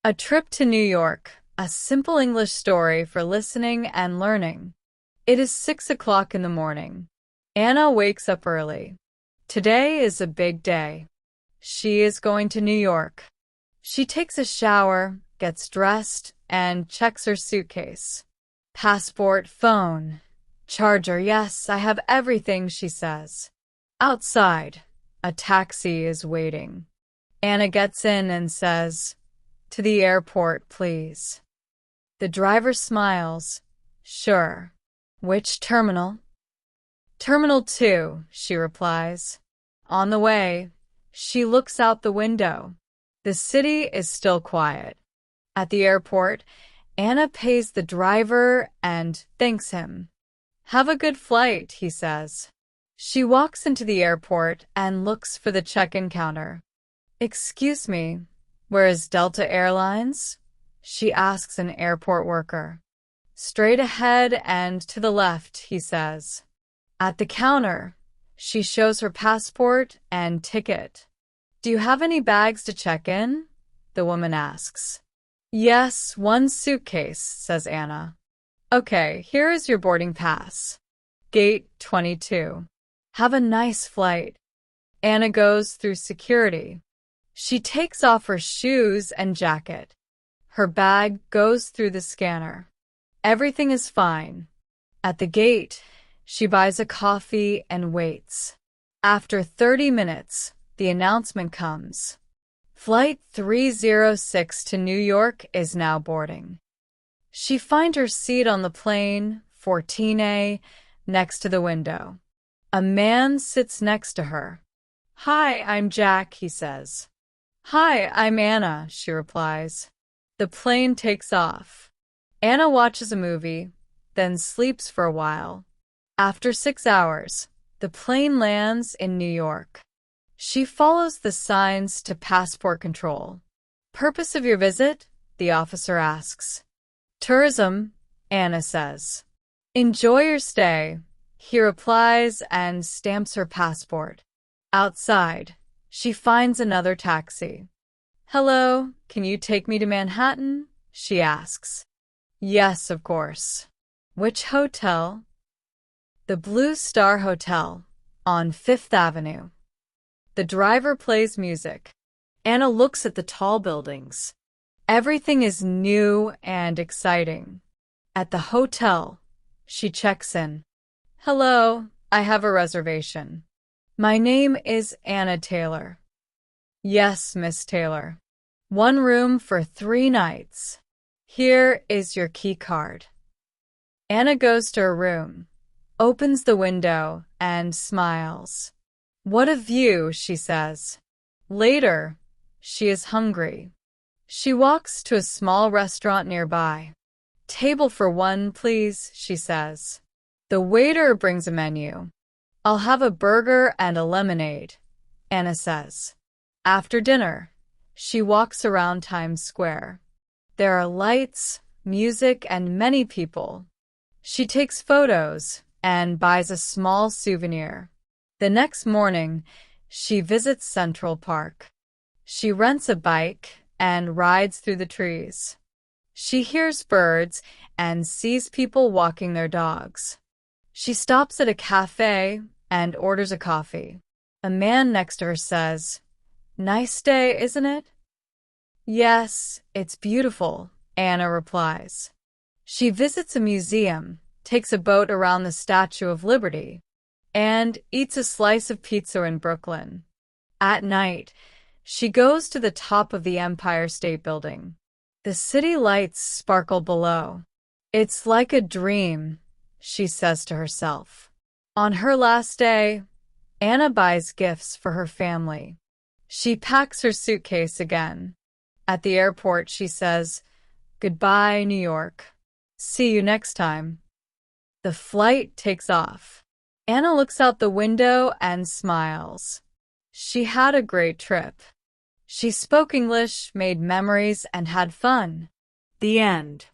A Trip to New York, a simple English story for listening and learning. It is 6 o'clock in the morning. Anna wakes up early. Today is a big day. She is going to New York. She takes a shower, gets dressed, and checks her suitcase. Passport, phone, charger. Yes, I have everything, she says. Outside, a taxi is waiting. Anna gets in and says, "To the airport, please." The driver smiles. "Sure. Which terminal?" "Terminal 2, she replies. On the way, she looks out the window. The city is still quiet. At the airport, Anna pays the driver and thanks him. "Have a good flight," he says. She walks into the airport and looks for the check-in counter. "Excuse me, where is Delta Airlines?" she asks an airport worker. "Straight ahead and to the left," he says. At the counter, she shows her passport and ticket. "Do you have any bags to check in?" the woman asks. "Yes, one suitcase," says Anna. "Okay, here is your boarding pass. Gate 22. Have a nice flight." Anna goes through security. She takes off her shoes and jacket. Her bag goes through the scanner. Everything is fine. At the gate, she buys a coffee and waits. After 30 minutes, the announcement comes. Flight 306 to New York is now boarding. She finds her seat on the plane, 14A, next to the window. A man sits next to her. "Hi, I'm Jack," he says. "Hi, I'm Anna," she replies. The plane takes off. Anna watches a movie, then sleeps for a while. After 6 hours, the plane lands in New York. She follows the signs to passport control. "Purpose of your visit?" the officer asks. "Tourism," Anna says. "Enjoy your stay," he replies and stamps her passport. Outside, she finds another taxi. "Hello, can you take me to Manhattan?" she asks. "Yes, of course." "Which hotel?" "The Blue Star Hotel on Fifth Avenue." The driver plays music. Anna looks at the tall buildings. Everything is new and exciting. At the hotel, she checks in. "Hello, I have a reservation. My name is Anna Taylor." "Yes, Miss Taylor. One room for 3 nights. Here is your key card." Anna goes to her room, opens the window, and smiles. "What a view," she says. Later, she is hungry. She walks to a small restaurant nearby. "Table for 1, please," she says. The waiter brings a menu. "I'll have a burger and a lemonade," Anna says. After dinner, she walks around Times Square. There are lights, music, and many people. She takes photos and buys a small souvenir. The next morning, she visits Central Park. She rents a bike and rides through the trees. She hears birds and sees people walking their dogs. She stops at a cafe and orders a coffee. A man next to her says, "Nice day, isn't it?" "Yes, it's beautiful," Anna replies. She visits a museum, takes a boat around the Statue of Liberty, and eats a slice of pizza in Brooklyn. At night, she goes to the top of the Empire State Building. The city lights sparkle below. "It's like a dream," she says to herself. On her last day, Anna buys gifts for her family. She packs her suitcase again. At the airport, she says, "Goodbye, New York. See you next time." The flight takes off. Anna looks out the window and smiles. She had a great trip. She spoke English, made memories, and had fun. The end.